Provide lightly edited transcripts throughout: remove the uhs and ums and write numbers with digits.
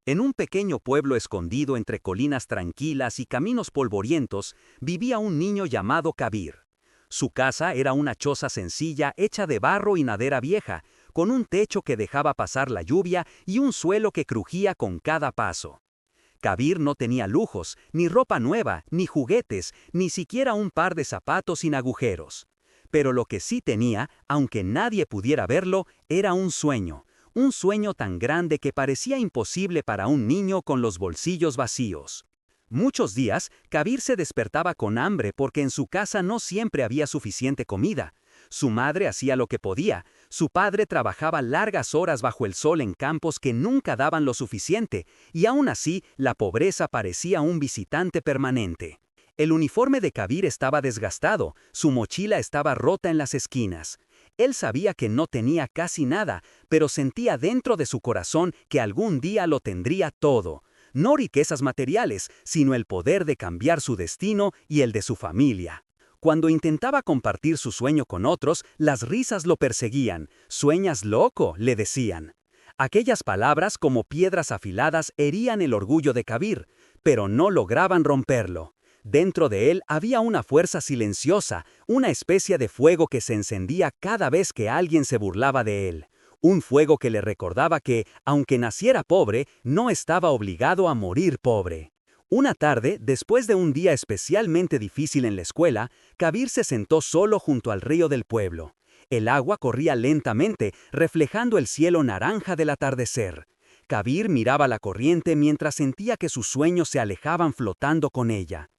En un pequeño pueblo escondido entre colinas tranquilas y caminos polvorientos, vivía un niño llamado Kabir. Su casa era una choza sencilla hecha de barro y madera vieja, con un techo que dejaba pasar la lluvia y un suelo que crujía con cada paso. Kabir no tenía lujos, ni ropa nueva, ni juguetes, ni siquiera un par de zapatos sin agujeros. Pero lo que sí tenía, aunque nadie pudiera verlo, era un sueño tan grande que parecía imposible para un niño con los bolsillos vacíos. Muchos días, Kabir se despertaba con hambre porque en su casa no siempre había suficiente comida. Su madre hacía lo que podía, su padre trabajaba largas horas bajo el sol en campos que nunca daban lo suficiente, y aún así la pobreza parecía un visitante permanente. El uniforme de Kabir estaba desgastado, su mochila estaba rota en las esquinas. Él sabía que no tenía casi nada, pero sentía dentro de su corazón que algún día lo tendría todo. No riquezas materiales, sino el poder de cambiar su destino y el de su familia. Cuando intentaba compartir su sueño con otros, las risas lo perseguían. «¿Sueñas loco?», le decían. Aquellas palabras, como piedras afiladas, herían el orgullo de Kabir, pero no lograban romperlo. Dentro de él había una fuerza silenciosa, una especie de fuego que se encendía cada vez que alguien se burlaba de él. Un fuego que le recordaba que, aunque naciera pobre, no estaba obligado a morir pobre. Una tarde, después de un día especialmente difícil en la escuela, Kabir se sentó solo junto al río del pueblo. El agua corría lentamente, reflejando el cielo naranja del atardecer. Kabir miraba la corriente mientras sentía que sus sueños se alejaban flotando con ella.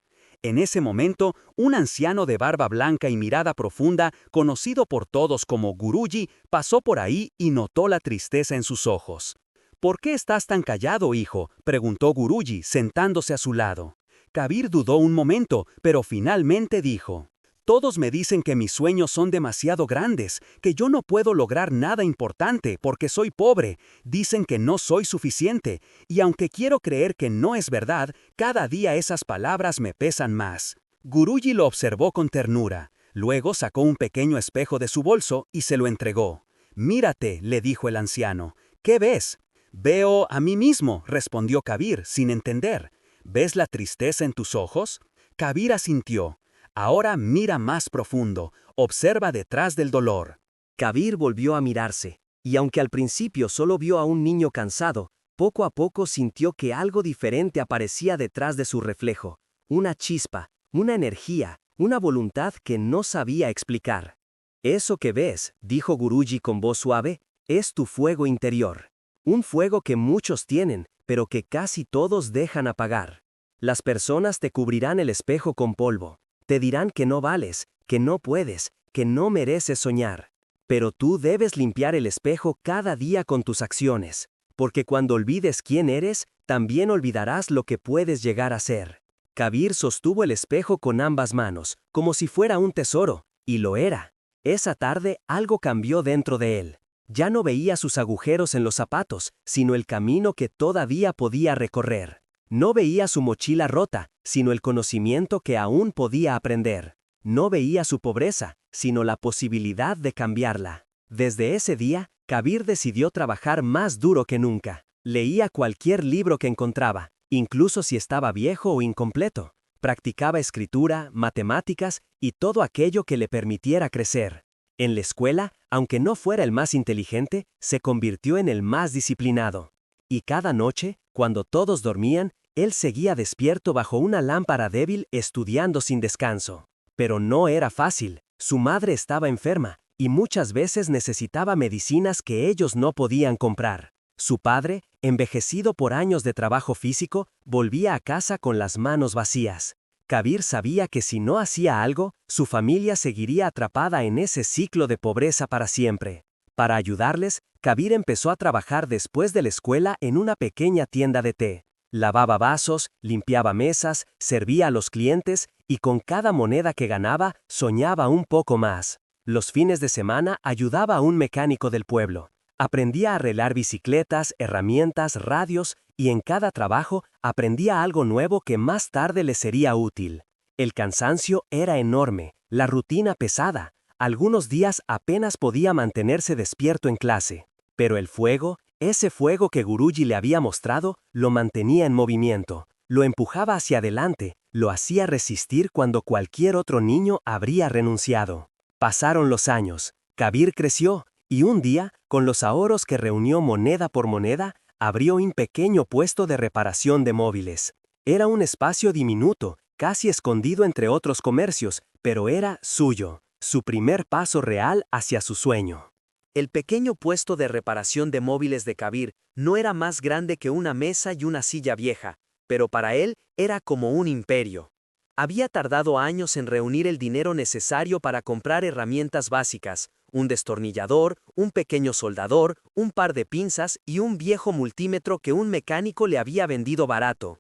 En ese momento, un anciano de barba blanca y mirada profunda, conocido por todos como Guruji, pasó por ahí y notó la tristeza en sus ojos. «¿Por qué estás tan callado, hijo?», preguntó Guruji, sentándose a su lado. Kabir dudó un momento, pero finalmente dijo: «Todos me dicen que mis sueños son demasiado grandes, que yo no puedo lograr nada importante porque soy pobre. Dicen que no soy suficiente, y aunque quiero creer que no es verdad, cada día esas palabras me pesan más». Guruji lo observó con ternura. Luego sacó un pequeño espejo de su bolso y se lo entregó. «Mírate», le dijo el anciano. «¿Qué ves?». «Veo a mí mismo», respondió Kabir, sin entender. «¿Ves la tristeza en tus ojos?». Kabir asintió. «Ahora mira más profundo, observa detrás del dolor». Kabir volvió a mirarse, y aunque al principio solo vio a un niño cansado, poco a poco sintió que algo diferente aparecía detrás de su reflejo. Una chispa, una energía, una voluntad que no sabía explicar. «Eso que ves», dijo Guruji con voz suave, «es tu fuego interior. Un fuego que muchos tienen, pero que casi todos dejan apagar. Las personas te cubrirán el espejo con polvo. Te dirán que no vales, que no puedes, que no mereces soñar. Pero tú debes limpiar el espejo cada día con tus acciones, porque cuando olvides quién eres, también olvidarás lo que puedes llegar a ser». Kabir sostuvo el espejo con ambas manos, como si fuera un tesoro, y lo era. Esa tarde algo cambió dentro de él. Ya no veía sus agujeros en los zapatos, sino el camino que todavía podía recorrer. No veía su mochila rota, sino el conocimiento que aún podía aprender. No veía su pobreza, sino la posibilidad de cambiarla. Desde ese día, Kabir decidió trabajar más duro que nunca. Leía cualquier libro que encontraba, incluso si estaba viejo o incompleto. Practicaba escritura, matemáticas y todo aquello que le permitiera crecer. En la escuela, aunque no fuera el más inteligente, se convirtió en el más disciplinado. Y cada noche, cuando todos dormían, él seguía despierto bajo una lámpara débil estudiando sin descanso. Pero no era fácil. Su madre estaba enferma, y muchas veces necesitaba medicinas que ellos no podían comprar. Su padre, envejecido por años de trabajo físico, volvía a casa con las manos vacías. Kabir sabía que si no hacía algo, su familia seguiría atrapada en ese ciclo de pobreza para siempre. Para ayudarles, Kabir empezó a trabajar después de la escuela en una pequeña tienda de té. Lavaba vasos, limpiaba mesas, servía a los clientes y con cada moneda que ganaba, soñaba un poco más. Los fines de semana ayudaba a un mecánico del pueblo. Aprendía a arreglar bicicletas, herramientas, radios, y en cada trabajo aprendía algo nuevo que más tarde le sería útil. El cansancio era enorme, la rutina pesada. Algunos días apenas podía mantenerse despierto en clase. Pero el fuego, Ese fuego que Guruji le había mostrado lo mantenía en movimiento, lo empujaba hacia adelante, lo hacía resistir cuando cualquier otro niño habría renunciado. Pasaron los años, Kabir creció, y un día, con los ahorros que reunió moneda por moneda, abrió un pequeño puesto de reparación de móviles. Era un espacio diminuto, casi escondido entre otros comercios, pero era suyo, su primer paso real hacia su sueño. El pequeño puesto de reparación de móviles de Kabir no era más grande que una mesa y una silla vieja, pero para él era como un imperio. Había tardado años en reunir el dinero necesario para comprar herramientas básicas, un destornillador, un pequeño soldador, un par de pinzas y un viejo multímetro que un mecánico le había vendido barato.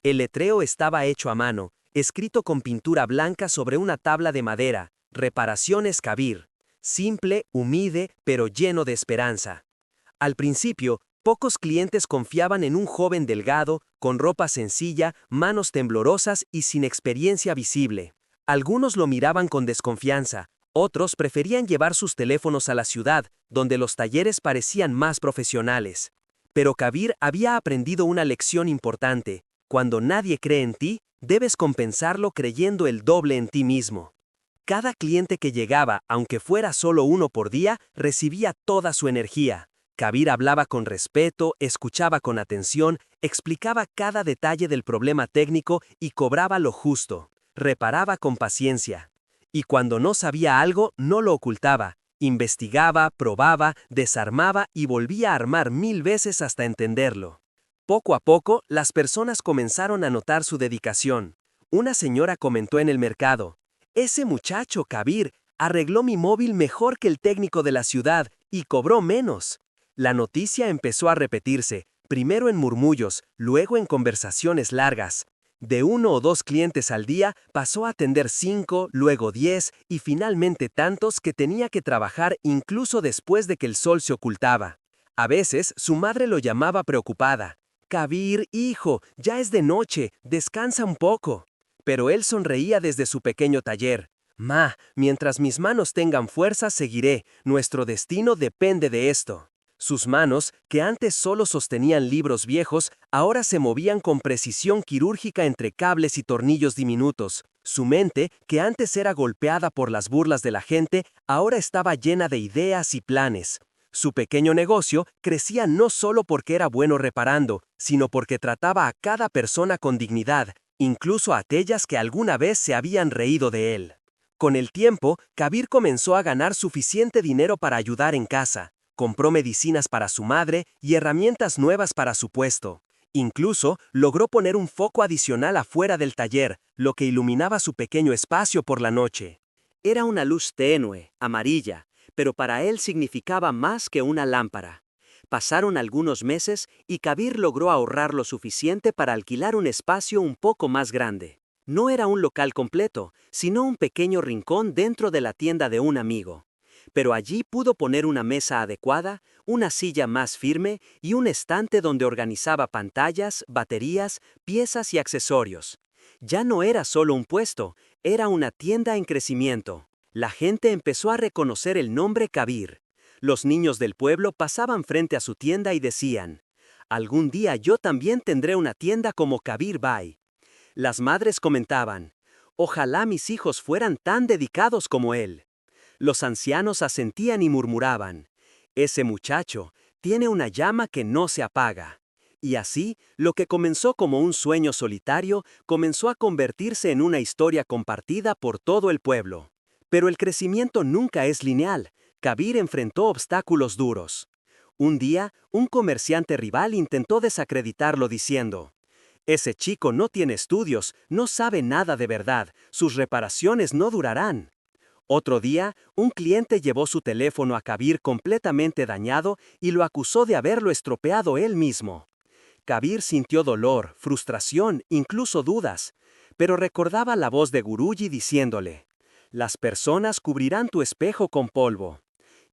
El letrero estaba hecho a mano, escrito con pintura blanca sobre una tabla de madera, Reparaciones Kabir. Simple, humilde, pero lleno de esperanza. Al principio, pocos clientes confiaban en un joven delgado, con ropa sencilla, manos temblorosas y sin experiencia visible. Algunos lo miraban con desconfianza, otros preferían llevar sus teléfonos a la ciudad, donde los talleres parecían más profesionales. Pero Kabir había aprendido una lección importante: cuando nadie cree en ti, debes compensarlo creyendo el doble en ti mismo. Cada cliente que llegaba, aunque fuera solo uno por día, recibía toda su energía. Kabir hablaba con respeto, escuchaba con atención, explicaba cada detalle del problema técnico y cobraba lo justo. Reparaba con paciencia. Y cuando no sabía algo, no lo ocultaba. Investigaba, probaba, desarmaba y volvía a armar 1000 veces hasta entenderlo. Poco a poco, las personas comenzaron a notar su dedicación. Una señora comentó en el mercado: «Ese muchacho, Kabir, arregló mi móvil mejor que el técnico de la ciudad y cobró menos». La noticia empezó a repetirse, primero en murmullos, luego en conversaciones largas. De 1 o 2 clientes al día pasó a atender 5, luego 10 y finalmente tantos que tenía que trabajar incluso después de que el sol se ocultaba. A veces su madre lo llamaba preocupada: «Kabir, hijo, ya es de noche, descansa un poco». Pero él sonreía desde su pequeño taller. «Ma, mientras mis manos tengan fuerza seguiré, nuestro destino depende de esto». Sus manos, que antes solo sostenían libros viejos, ahora se movían con precisión quirúrgica entre cables y tornillos diminutos. Su mente, que antes era golpeada por las burlas de la gente, ahora estaba llena de ideas y planes. Su pequeño negocio crecía no solo porque era bueno reparando, sino porque trataba a cada persona con dignidad, incluso a aquellas que alguna vez se habían reído de él. Con el tiempo, Kabir comenzó a ganar suficiente dinero para ayudar en casa. Compró medicinas para su madre y herramientas nuevas para su puesto. Incluso logró poner un foco adicional afuera del taller, lo que iluminaba su pequeño espacio por la noche. Era una luz tenue, amarilla, pero para él significaba más que una lámpara. Pasaron algunos meses y Kabir logró ahorrar lo suficiente para alquilar un espacio un poco más grande. No era un local completo, sino un pequeño rincón dentro de la tienda de un amigo. Pero allí pudo poner una mesa adecuada, una silla más firme y un estante donde organizaba pantallas, baterías, piezas y accesorios. Ya no era solo un puesto, era una tienda en crecimiento. La gente empezó a reconocer el nombre Kabir. Los niños del pueblo pasaban frente a su tienda y decían: «Algún día yo también tendré una tienda como Kabir Bhai». Las madres comentaban: «Ojalá mis hijos fueran tan dedicados como él». Los ancianos asentían y murmuraban: «Ese muchacho tiene una llama que no se apaga». Y así, lo que comenzó como un sueño solitario comenzó a convertirse en una historia compartida por todo el pueblo. Pero el crecimiento nunca es lineal. Kabir enfrentó obstáculos duros. Un día, un comerciante rival intentó desacreditarlo diciendo: «Ese chico no tiene estudios, no sabe nada de verdad, sus reparaciones no durarán». Otro día, un cliente llevó su teléfono a Kabir completamente dañado y lo acusó de haberlo estropeado él mismo. Kabir sintió dolor, frustración, incluso dudas, pero recordaba la voz de Guruji diciéndole: «Las personas cubrirán tu espejo con polvo».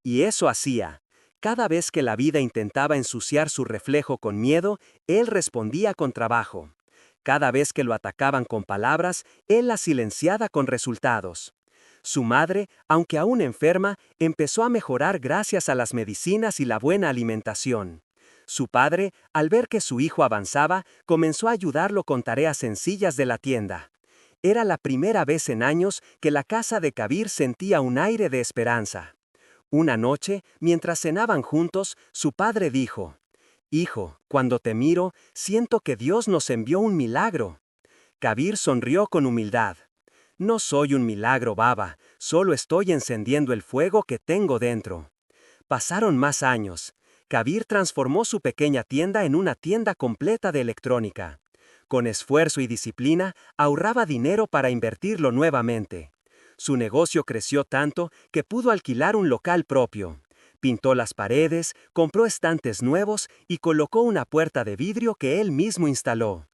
Y eso hacía. Cada vez que la vida intentaba ensuciar su reflejo con miedo, él respondía con trabajo. Cada vez que lo atacaban con palabras, él las silenciaba con resultados. Su madre, aunque aún enferma, empezó a mejorar gracias a las medicinas y la buena alimentación. Su padre, al ver que su hijo avanzaba, comenzó a ayudarlo con tareas sencillas de la tienda. Era la primera vez en años que la casa de Kabir sentía un aire de esperanza. Una noche, mientras cenaban juntos, su padre dijo: «Hijo, cuando te miro, siento que Dios nos envió un milagro». Kabir sonrió con humildad. «No soy un milagro, baba, solo estoy encendiendo el fuego que tengo dentro». Pasaron más años. Kabir transformó su pequeña tienda en una tienda completa de electrónica. Con esfuerzo y disciplina, ahorraba dinero para invertirlo nuevamente. Su negocio creció tanto que pudo alquilar un local propio. Pintó las paredes, compró estantes nuevos y colocó una puerta de vidrio que él mismo instaló.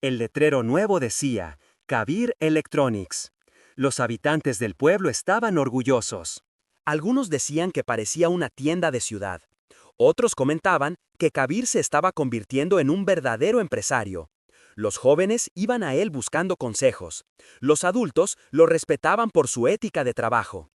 El letrero nuevo decía: Kabir Electronics. Los habitantes del pueblo estaban orgullosos. Algunos decían que parecía una tienda de ciudad. Otros comentaban que Kabir se estaba convirtiendo en un verdadero empresario. Los jóvenes iban a él buscando consejos. Los adultos lo respetaban por su ética de trabajo.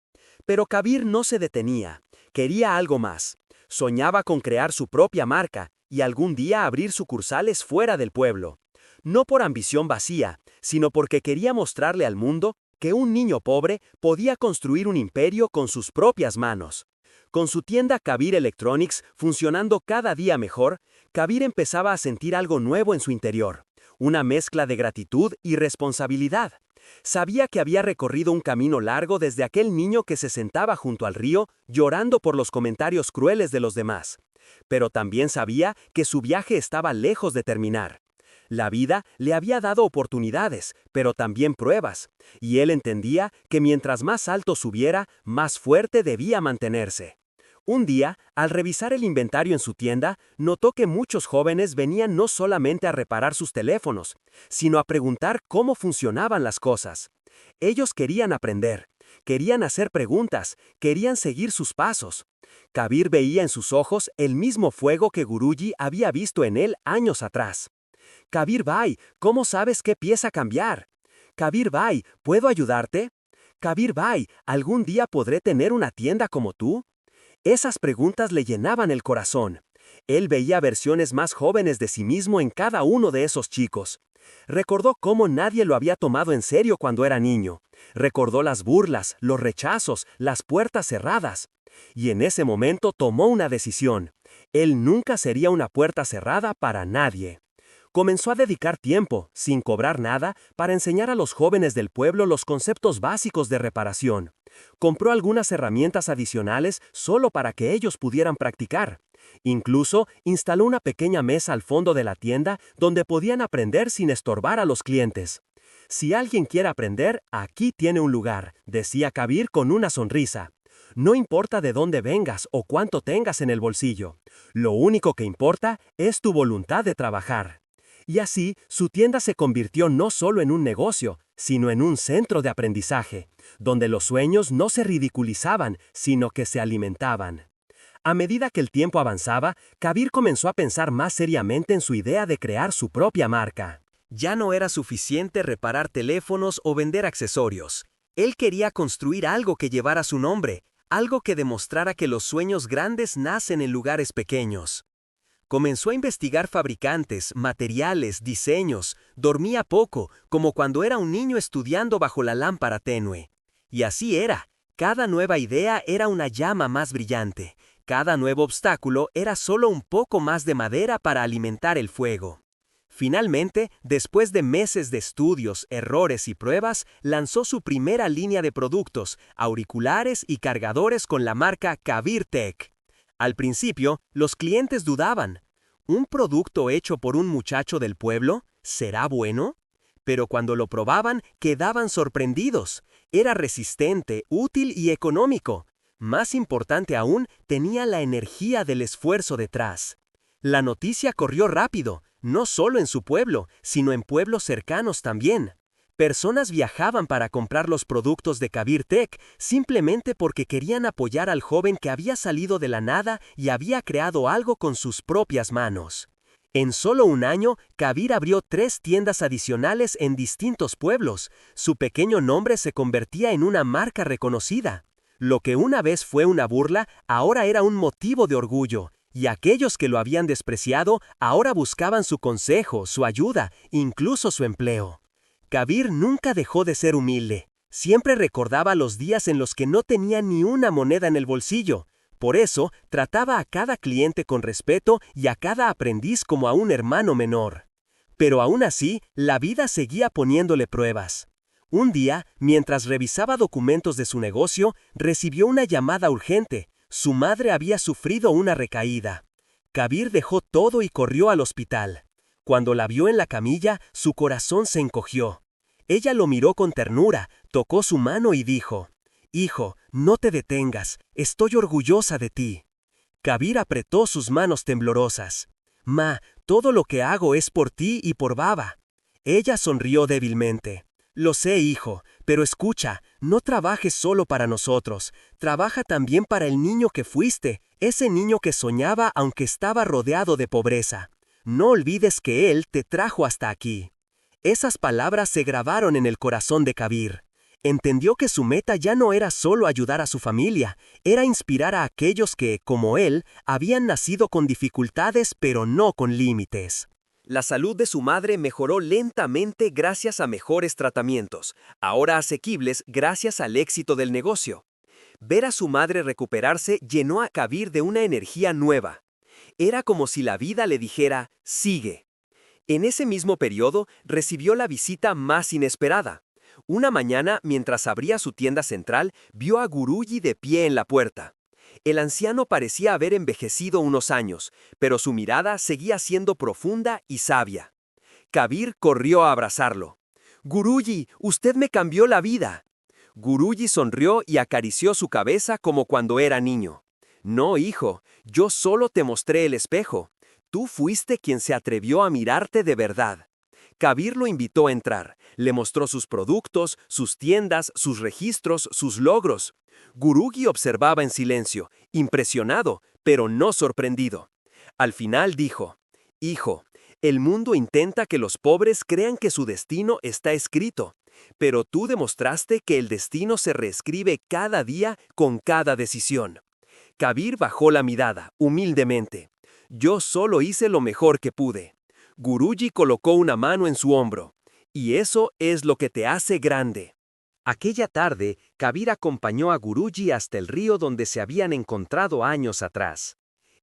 Pero Kabir no se detenía. Quería algo más. Soñaba con crear su propia marca y algún día abrir sucursales fuera del pueblo. No por ambición vacía, sino porque quería mostrarle al mundo que un niño pobre podía construir un imperio con sus propias manos. Con su tienda Kabir Electronics funcionando cada día mejor, Kabir empezaba a sentir algo nuevo en su interior. Una mezcla de gratitud y responsabilidad. Sabía que había recorrido un camino largo desde aquel niño que se sentaba junto al río llorando por los comentarios crueles de los demás. Pero también sabía que su viaje estaba lejos de terminar. La vida le había dado oportunidades, pero también pruebas, y él entendía que mientras más alto subiera, más fuerte debía mantenerse. Un día, al revisar el inventario en su tienda, notó que muchos jóvenes venían no solamente a reparar sus teléfonos, sino a preguntar cómo funcionaban las cosas. Ellos querían aprender, querían hacer preguntas, querían seguir sus pasos. Kabir veía en sus ojos el mismo fuego que Guruji había visto en él años atrás. «Kabir Bhai, ¿cómo sabes qué pieza cambiar? Kabir Bhai, ¿puedo ayudarte? Kabir Bhai, ¿algún día podré tener una tienda como tú?» Esas preguntas le llenaban el corazón. Él veía versiones más jóvenes de sí mismo en cada uno de esos chicos. Recordó cómo nadie lo había tomado en serio cuando era niño. Recordó las burlas, los rechazos, las puertas cerradas. Y en ese momento tomó una decisión. Él nunca sería una puerta cerrada para nadie. Comenzó a dedicar tiempo, sin cobrar nada, para enseñar a los jóvenes del pueblo los conceptos básicos de reparación. Compró algunas herramientas adicionales solo para que ellos pudieran practicar. Incluso instaló una pequeña mesa al fondo de la tienda donde podían aprender sin estorbar a los clientes. «Si alguien quiere aprender, aquí tiene un lugar», decía Kabir con una sonrisa. «No importa de dónde vengas o cuánto tengas en el bolsillo. Lo único que importa es tu voluntad de trabajar». Y así, su tienda se convirtió no solo en un negocio, sino en un centro de aprendizaje, donde los sueños no se ridiculizaban, sino que se alimentaban. A medida que el tiempo avanzaba, Kabir comenzó a pensar más seriamente en su idea de crear su propia marca. Ya no era suficiente reparar teléfonos o vender accesorios. Él quería construir algo que llevara su nombre, algo que demostrara que los sueños grandes nacen en lugares pequeños. Comenzó a investigar fabricantes, materiales, diseños, dormía poco, como cuando era un niño estudiando bajo la lámpara tenue. Y así era, cada nueva idea era una llama más brillante, cada nuevo obstáculo era solo un poco más de madera para alimentar el fuego. Finalmente, después de meses de estudios, errores y pruebas, lanzó su primera línea de productos, auriculares y cargadores con la marca Kabir Tech. Al principio, los clientes dudaban. ¿Un producto hecho por un muchacho del pueblo? ¿Será bueno? Pero cuando lo probaban, quedaban sorprendidos. Era resistente, útil y económico. Más importante aún, tenía la energía del esfuerzo detrás. La noticia corrió rápido, no solo en su pueblo, sino en pueblos cercanos también. Personas viajaban para comprar los productos de Kabir Tech simplemente porque querían apoyar al joven que había salido de la nada y había creado algo con sus propias manos. En solo un año, Kabir abrió 3 tiendas adicionales en distintos pueblos. Su pequeño nombre se convertía en una marca reconocida. Lo que una vez fue una burla, ahora era un motivo de orgullo. Y aquellos que lo habían despreciado ahora buscaban su consejo, su ayuda, incluso su empleo. Kabir nunca dejó de ser humilde. Siempre recordaba los días en los que no tenía ni una moneda en el bolsillo. Por eso, trataba a cada cliente con respeto y a cada aprendiz como a un hermano menor. Pero aún así, la vida seguía poniéndole pruebas. Un día, mientras revisaba documentos de su negocio, recibió una llamada urgente. Su madre había sufrido una recaída. Kabir dejó todo y corrió al hospital. Cuando la vio en la camilla, su corazón se encogió. Ella lo miró con ternura, tocó su mano y dijo: «Hijo, no te detengas, estoy orgullosa de ti». Kabir apretó sus manos temblorosas. «Ma, todo lo que hago es por ti y por Baba». Ella sonrió débilmente. «Lo sé, hijo, pero escucha, no trabajes solo para nosotros, trabaja también para el niño que fuiste, ese niño que soñaba aunque estaba rodeado de pobreza. No olvides que él te trajo hasta aquí». Esas palabras se grabaron en el corazón de Kabir. Entendió que su meta ya no era solo ayudar a su familia, era inspirar a aquellos que, como él, habían nacido con dificultades pero no con límites. La salud de su madre mejoró lentamente gracias a mejores tratamientos, ahora asequibles gracias al éxito del negocio. Ver a su madre recuperarse llenó a Kabir de una energía nueva. Era como si la vida le dijera: «Sigue». En ese mismo periodo recibió la visita más inesperada. Una mañana, mientras abría su tienda central, vio a Guruji de pie en la puerta. El anciano parecía haber envejecido unos años, pero su mirada seguía siendo profunda y sabia. Kabir corrió a abrazarlo. «Guruji, usted me cambió la vida». Guruji sonrió y acarició su cabeza como cuando era niño. «No, hijo, yo solo te mostré el espejo. Tú fuiste quien se atrevió a mirarte de verdad». Kabir lo invitó a entrar, le mostró sus productos, sus tiendas, sus registros, sus logros. Guruji observaba en silencio, impresionado, pero no sorprendido. Al final dijo: «Hijo, el mundo intenta que los pobres crean que su destino está escrito, pero tú demostraste que el destino se reescribe cada día con cada decisión». Kabir bajó la mirada, humildemente. «Yo solo hice lo mejor que pude». Guruji colocó una mano en su hombro. «Y eso es lo que te hace grande». Aquella tarde, Kabir acompañó a Guruji hasta el río donde se habían encontrado años atrás.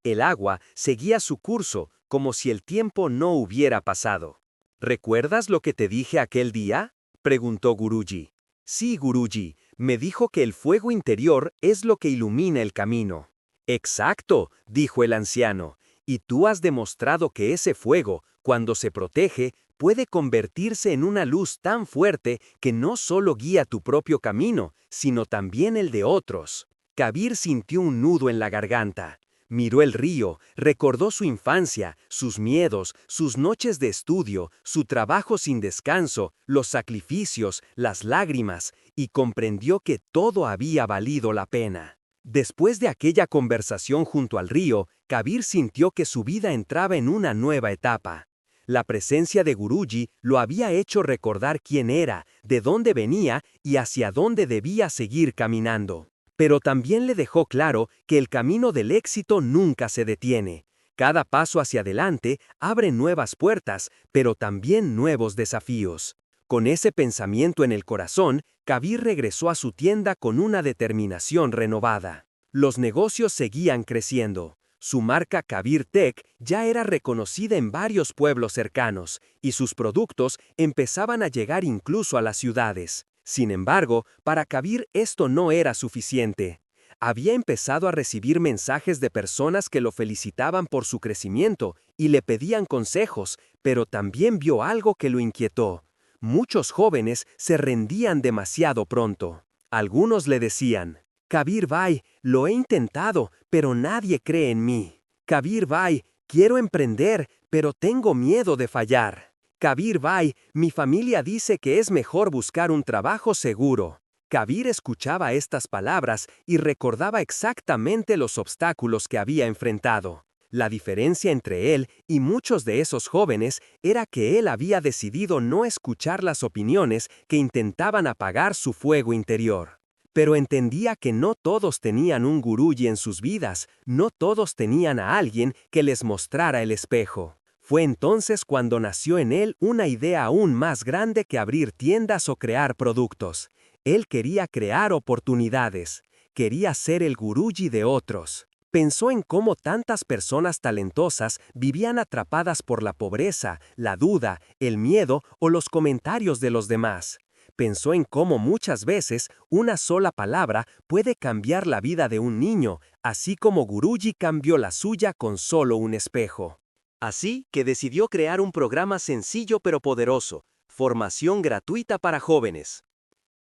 El agua seguía su curso como si el tiempo no hubiera pasado. «¿Recuerdas lo que te dije aquel día?», preguntó Guruji. «Sí, Guruji, me dijo que el fuego interior es lo que ilumina el camino». «Exacto», dijo el anciano, «y tú has demostrado que ese fuego, cuando se protege, puede convertirse en una luz tan fuerte que no solo guía tu propio camino, sino también el de otros». Kabir sintió un nudo en la garganta. Miró el río, recordó su infancia, sus miedos, sus noches de estudio, su trabajo sin descanso, los sacrificios, las lágrimas, y comprendió que todo había valido la pena. Después de aquella conversación junto al río, Kabir sintió que su vida entraba en una nueva etapa. La presencia de Guruji lo había hecho recordar quién era, de dónde venía y hacia dónde debía seguir caminando. Pero también le dejó claro que el camino del éxito nunca se detiene. Cada paso hacia adelante abre nuevas puertas, pero también nuevos desafíos. Con ese pensamiento en el corazón, Kabir regresó a su tienda con una determinación renovada. Los negocios seguían creciendo. Su marca Kabir Tech ya era reconocida en varios pueblos cercanos, y sus productos empezaban a llegar incluso a las ciudades. Sin embargo, para Kabir esto no era suficiente. Había empezado a recibir mensajes de personas que lo felicitaban por su crecimiento y le pedían consejos, pero también vio algo que lo inquietó. Muchos jóvenes se rendían demasiado pronto. Algunos le decían: «Kabir Bhai, lo he intentado, pero nadie cree en mí. Kabir Bhai, quiero emprender, pero tengo miedo de fallar. Kabir Bhai, mi familia dice que es mejor buscar un trabajo seguro». Kabir escuchaba estas palabras y recordaba exactamente los obstáculos que había enfrentado. La diferencia entre él y muchos de esos jóvenes era que él había decidido no escuchar las opiniones que intentaban apagar su fuego interior. Pero entendía que no todos tenían un gurúji en sus vidas, no todos tenían a alguien que les mostrara el espejo. Fue entonces cuando nació en él una idea aún más grande que abrir tiendas o crear productos. Él quería crear oportunidades, quería ser el gurúji de otros. Pensó en cómo tantas personas talentosas vivían atrapadas por la pobreza, la duda, el miedo o los comentarios de los demás. Pensó en cómo muchas veces una sola palabra puede cambiar la vida de un niño, así como Guruji cambió la suya con solo un espejo. Así que decidió crear un programa sencillo pero poderoso, formación gratuita para jóvenes.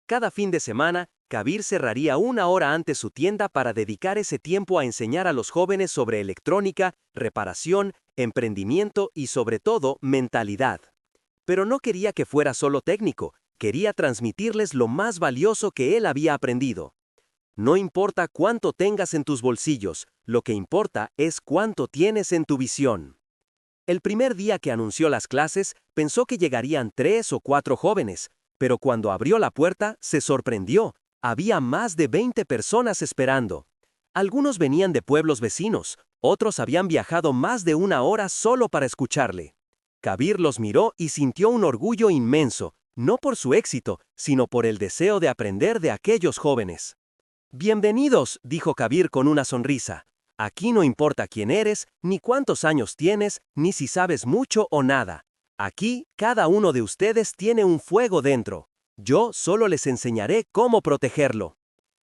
Cada fin de semana, Kabir cerraría 1 hora antes su tienda para dedicar ese tiempo a enseñar a los jóvenes sobre electrónica, reparación, emprendimiento y sobre todo mentalidad. Pero no quería que fuera solo técnico, quería transmitirles lo más valioso que él había aprendido. No importa cuánto tengas en tus bolsillos, lo que importa es cuánto tienes en tu visión. El primer día que anunció las clases, pensó que llegarían 3 o 4 jóvenes, pero cuando abrió la puerta, se sorprendió. Había más de 20 personas esperando. Algunos venían de pueblos vecinos, otros habían viajado más de 1 hora solo para escucharle. Kabir los miró y sintió un orgullo inmenso, no por su éxito, sino por el deseo de aprender de aquellos jóvenes. «Bienvenidos», dijo Kabir con una sonrisa. «Aquí no importa quién eres, ni cuántos años tienes, ni si sabes mucho o nada. Aquí, cada uno de ustedes tiene un fuego dentro. Yo solo les enseñaré cómo protegerlo».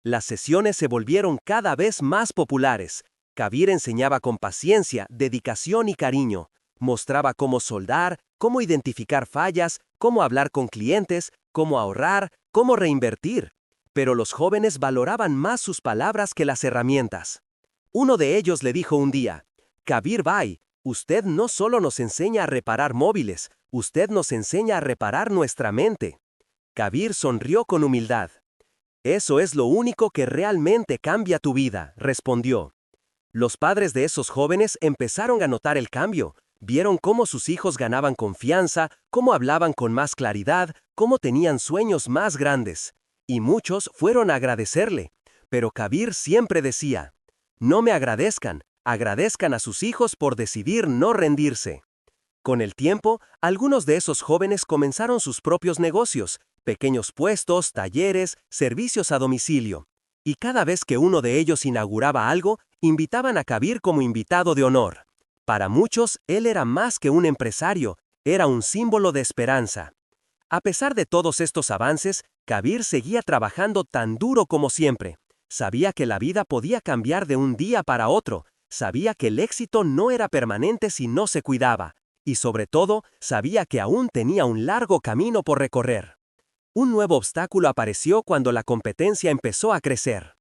Las sesiones se volvieron cada vez más populares. Kabir enseñaba con paciencia, dedicación y cariño. Mostraba cómo soldar, cómo identificar fallas, cómo hablar con clientes, cómo ahorrar, cómo reinvertir. Pero los jóvenes valoraban más sus palabras que las herramientas. Uno de ellos le dijo un día: «Kabir Bhai, usted no solo nos enseña a reparar móviles, usted nos enseña a reparar nuestra mente». Kabir sonrió con humildad. «Eso es lo único que realmente cambia tu vida», respondió. Los padres de esos jóvenes empezaron a notar el cambio. Vieron cómo sus hijos ganaban confianza, cómo hablaban con más claridad, cómo tenían sueños más grandes. Y muchos fueron a agradecerle. Pero Kabir siempre decía: «No me agradezcan, agradezcan a sus hijos por decidir no rendirse». Con el tiempo, algunos de esos jóvenes comenzaron sus propios negocios, pequeños puestos, talleres, servicios a domicilio. Y cada vez que uno de ellos inauguraba algo, invitaban a Kabir como invitado de honor. Para muchos, él era más que un empresario, era un símbolo de esperanza. A pesar de todos estos avances, Kabir seguía trabajando tan duro como siempre. Sabía que la vida podía cambiar de un día para otro, sabía que el éxito no era permanente si no se cuidaba, y sobre todo, sabía que aún tenía un largo camino por recorrer. Un nuevo obstáculo apareció cuando la competencia empezó a crecer.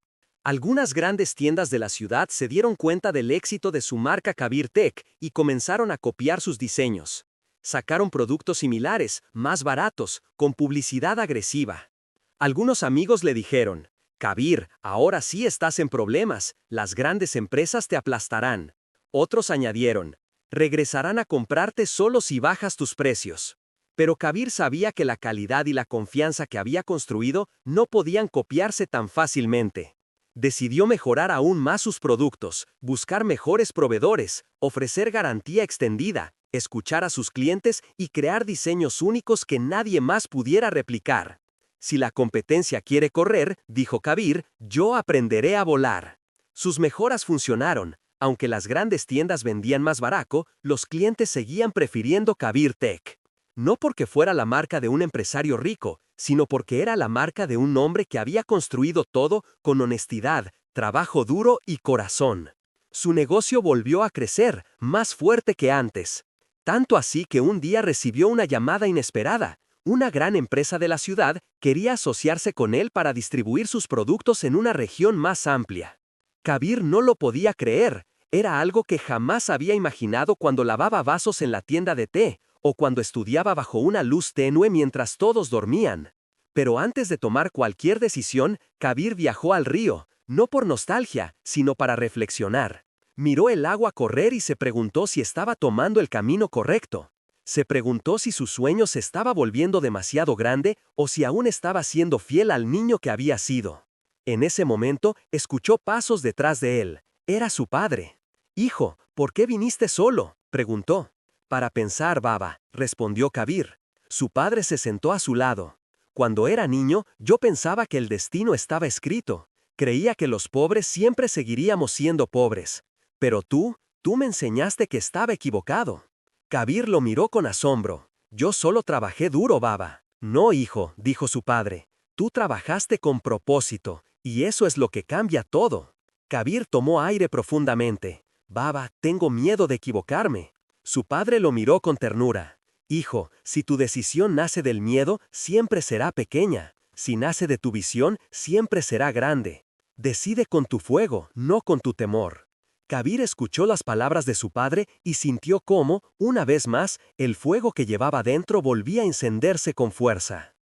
Algunas grandes tiendas de la ciudad se dieron cuenta del éxito de su marca Kabir Tech y comenzaron a copiar sus diseños. Sacaron productos similares, más baratos, con publicidad agresiva. Algunos amigos le dijeron: «Kabir, ahora sí estás en problemas, las grandes empresas te aplastarán». Otros añadieron: «Regresarán a comprarte solo si bajas tus precios». Pero Kabir sabía que la calidad y la confianza que había construido no podían copiarse tan fácilmente. Decidió mejorar aún más sus productos, buscar mejores proveedores, ofrecer garantía extendida, escuchar a sus clientes y crear diseños únicos que nadie más pudiera replicar. «Si la competencia quiere correr», dijo Kabir, «yo aprenderé a volar». Sus mejoras funcionaron. Aunque las grandes tiendas vendían más barato, los clientes seguían prefiriendo Kabir Tech. No porque fuera la marca de un empresario rico, sino porque era la marca de un hombre que había construido todo con honestidad, trabajo duro y corazón. Su negocio volvió a crecer, más fuerte que antes. Tanto así que un día recibió una llamada inesperada. Una gran empresa de la ciudad quería asociarse con él para distribuir sus productos en una región más amplia. Kabir no lo podía creer. Era algo que jamás había imaginado cuando lavaba vasos en la tienda de té, o cuando estudiaba bajo una luz tenue mientras todos dormían. Pero antes de tomar cualquier decisión, Kabir viajó al río, no por nostalgia, sino para reflexionar. Miró el agua correr y se preguntó si estaba tomando el camino correcto. Se preguntó si su sueño se estaba volviendo demasiado grande o si aún estaba siendo fiel al niño que había sido. En ese momento, escuchó pasos detrás de él. Era su padre. «Hijo, ¿por qué viniste solo?», preguntó. «Para pensar, baba», respondió Kabir. Su padre se sentó a su lado. «Cuando era niño, yo pensaba que el destino estaba escrito. Creía que los pobres siempre seguiríamos siendo pobres. Pero tú me enseñaste que estaba equivocado». Kabir lo miró con asombro. «Yo solo trabajé duro, baba». «No, hijo», dijo su padre. «Tú trabajaste con propósito, y eso es lo que cambia todo». Kabir tomó aire profundamente. «Baba, tengo miedo de equivocarme». Su padre lo miró con ternura. «Hijo, si tu decisión nace del miedo, siempre será pequeña. Si nace de tu visión, siempre será grande. Decide con tu fuego, no con tu temor». Kabir escuchó las palabras de su padre y sintió cómo, una vez más, el fuego que llevaba dentro volvía a encenderse con fuerza.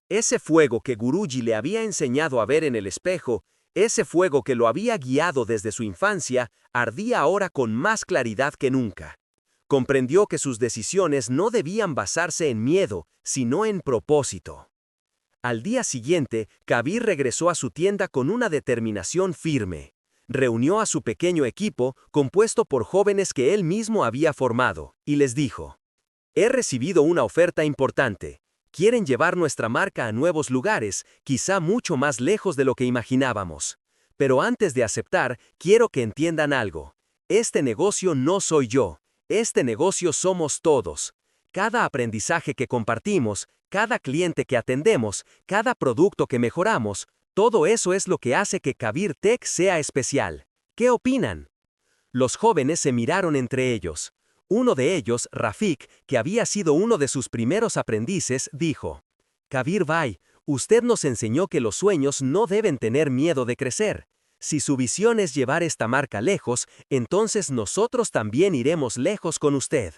Ese fuego que Guruji le había enseñado a ver en el espejo, ese fuego que lo había guiado desde su infancia, ardía ahora con más claridad que nunca. Comprendió que sus decisiones no debían basarse en miedo, sino en propósito. Al día siguiente, Kabir regresó a su tienda con una determinación firme. Reunió a su pequeño equipo, compuesto por jóvenes que él mismo había formado, y les dijo: «He recibido una oferta importante. Quieren llevar nuestra marca a nuevos lugares, quizá mucho más lejos de lo que imaginábamos. Pero antes de aceptar, quiero que entiendan algo. Este negocio no soy yo. Este negocio somos todos. Cada aprendizaje que compartimos, cada cliente que atendemos, cada producto que mejoramos, todo eso es lo que hace que Kabir Tech sea especial. ¿Qué opinan?». Los jóvenes se miraron entre ellos. Uno de ellos, Rafik, que había sido uno de sus primeros aprendices, dijo: «Kabir Bhai, usted nos enseñó que los sueños no deben tener miedo de crecer. Si su visión es llevar esta marca lejos, entonces nosotros también iremos lejos con usted».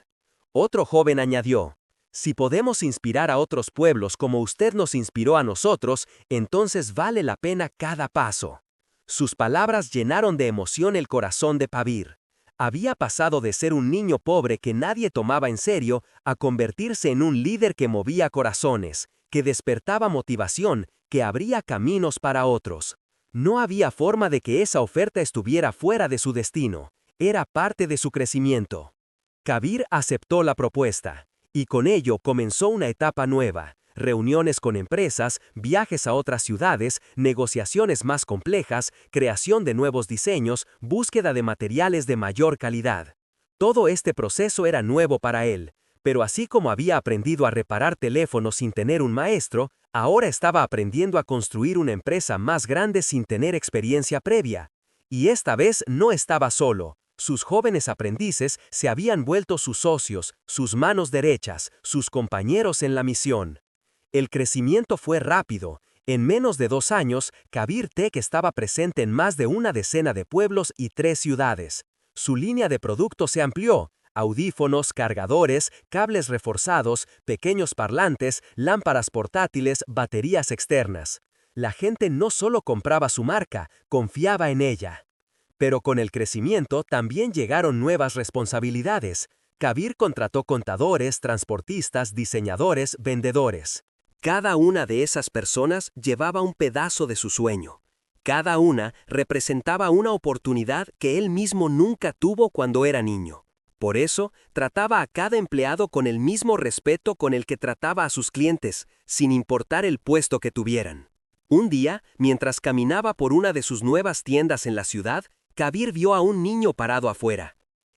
Otro joven añadió: «Si podemos inspirar a otros pueblos como usted nos inspiró a nosotros, entonces vale la pena cada paso». Sus palabras llenaron de emoción el corazón de Kabir. Había pasado de ser un niño pobre que nadie tomaba en serio a convertirse en un líder que movía corazones, que despertaba motivación, que abría caminos para otros. No había forma de que esa oferta estuviera fuera de su destino. Era parte de su crecimiento. Kabir aceptó la propuesta, y con ello comenzó una etapa nueva. Reuniones con empresas, viajes a otras ciudades, negociaciones más complejas, creación de nuevos diseños, búsqueda de materiales de mayor calidad. Todo este proceso era nuevo para él, pero así como había aprendido a reparar teléfonos sin tener un maestro, ahora estaba aprendiendo a construir una empresa más grande sin tener experiencia previa. Y esta vez no estaba solo. Sus jóvenes aprendices se habían vuelto sus socios, sus manos derechas, sus compañeros en la misión. El crecimiento fue rápido. En menos de 2 años, Kabir Tech estaba presente en más de una decena de pueblos y 3 ciudades. Su línea de productos se amplió: audífonos, cargadores, cables reforzados, pequeños parlantes, lámparas portátiles, baterías externas. La gente no solo compraba su marca, confiaba en ella. Pero con el crecimiento también llegaron nuevas responsabilidades. Kabir contrató contadores, transportistas, diseñadores, vendedores. Cada una de esas personas llevaba un pedazo de su sueño. Cada una representaba una oportunidad que él mismo nunca tuvo cuando era niño. Por eso, trataba a cada empleado con el mismo respeto con el que trataba a sus clientes, sin importar el puesto que tuvieran. Un día, mientras caminaba por una de sus nuevas tiendas en la ciudad, Kabir vio a un niño parado afuera.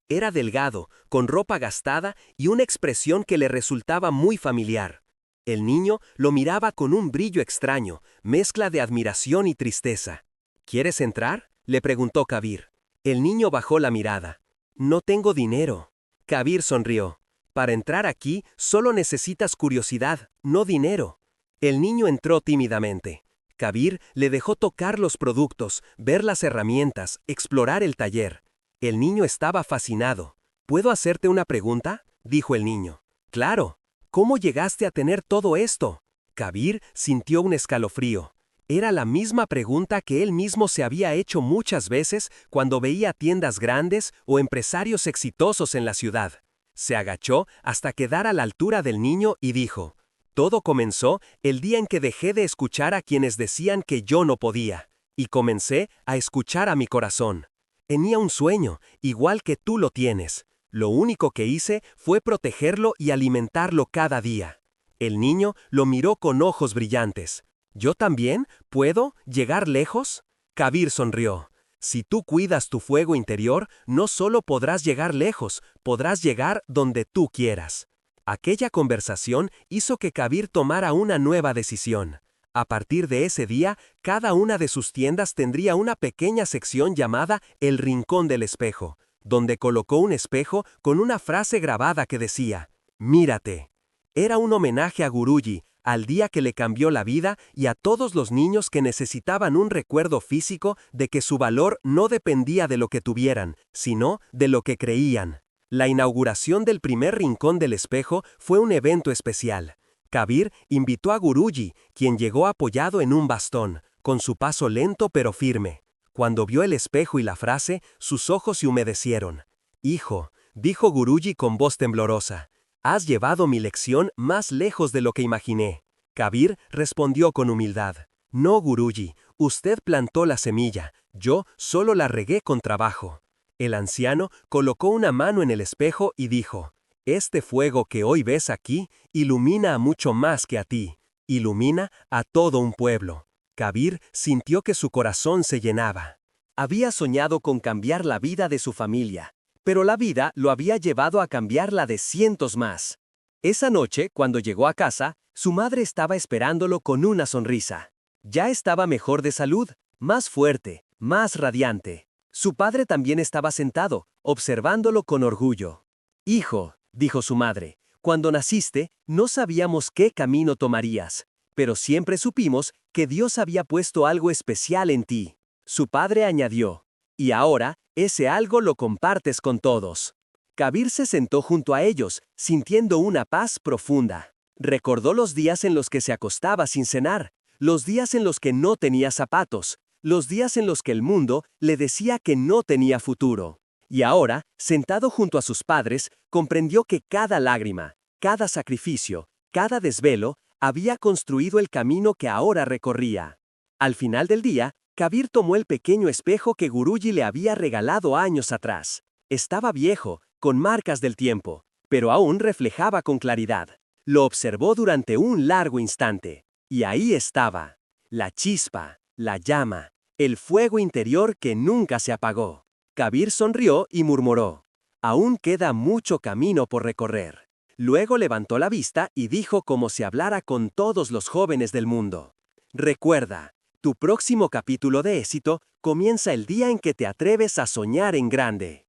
Era delgado, con ropa gastada y una expresión que le resultaba muy familiar. El niño lo miraba con un brillo extraño, mezcla de admiración y tristeza. ¿Quieres entrar?, le preguntó Kabir. El niño bajó la mirada. No tengo dinero. Kabir sonrió. Para entrar aquí solo necesitas curiosidad, no dinero. El niño entró tímidamente. Kabir le dejó tocar los productos, ver las herramientas, explorar el taller. El niño estaba fascinado. ¿Puedo hacerte una pregunta?, dijo el niño. Claro. ¿Cómo llegaste a tener todo esto? Kabir sintió un escalofrío. Era la misma pregunta que él mismo se había hecho muchas veces cuando veía tiendas grandes o empresarios exitosos en la ciudad. Se agachó hasta quedar a la altura del niño y dijo: «Todo comenzó el día en que dejé de escuchar a quienes decían que yo no podía. Y comencé a escuchar a mi corazón. Tenía un sueño, igual que tú lo tienes. Lo único que hice fue protegerlo y alimentarlo cada día. El niño lo miró con ojos brillantes. ¿Yo también puedo llegar lejos? Kabir sonrió. Si tú cuidas tu fuego interior, no solo podrás llegar lejos, podrás llegar donde tú quieras. Aquella conversación hizo que Kabir tomara una nueva decisión. A partir de ese día, cada una de sus tiendas tendría una pequeña sección llamada El Rincón del Espejo, donde colocó un espejo con una frase grabada que decía, «Mírate». Era un homenaje a Guruji, al día que le cambió la vida y a todos los niños que necesitaban un recuerdo físico de que su valor no dependía de lo que tuvieran, sino de lo que creían. La inauguración del primer Rincón del Espejo fue un evento especial. Kabir invitó a Guruji, quien llegó apoyado en un bastón, con su paso lento pero firme. Cuando vio el espejo y la frase, sus ojos se humedecieron. «Hijo», dijo Guruji con voz temblorosa, «has llevado mi lección más lejos de lo que imaginé». Kabir respondió con humildad, «No, Guruji, usted plantó la semilla, yo solo la regué con trabajo». El anciano colocó una mano en el espejo y dijo, «Este fuego que hoy ves aquí ilumina a mucho más que a ti, ilumina a todo un pueblo». Kabir sintió que su corazón se llenaba. Había soñado con cambiar la vida de su familia, pero la vida lo había llevado a cambiar la de cientos más. Esa noche, cuando llegó a casa, su madre estaba esperándolo con una sonrisa. Ya estaba mejor de salud, más fuerte, más radiante. Su padre también estaba sentado, observándolo con orgullo. «Hijo», dijo su madre, «cuando naciste, no sabíamos qué camino tomarías, pero siempre supimos que Dios había puesto algo especial en ti». Su padre añadió, «Y ahora, ese algo lo compartes con todos». Kabir se sentó junto a ellos, sintiendo una paz profunda. Recordó los días en los que se acostaba sin cenar, los días en los que no tenía zapatos, los días en los que el mundo le decía que no tenía futuro. Y ahora, sentado junto a sus padres, comprendió que cada lágrima, cada sacrificio, cada desvelo, había construido el camino que ahora recorría. Al final del día, Kabir tomó el pequeño espejo que Guruji le había regalado años atrás. Estaba viejo, con marcas del tiempo, pero aún reflejaba con claridad. Lo observó durante un largo instante. Y ahí estaba, la chispa, la llama, el fuego interior que nunca se apagó. Kabir sonrió y murmuró, «Aún queda mucho camino por recorrer». Luego levantó la vista y dijo como si hablara con todos los jóvenes del mundo, «Recuerda, tu próximo capítulo de éxito comienza el día en que te atreves a soñar en grande».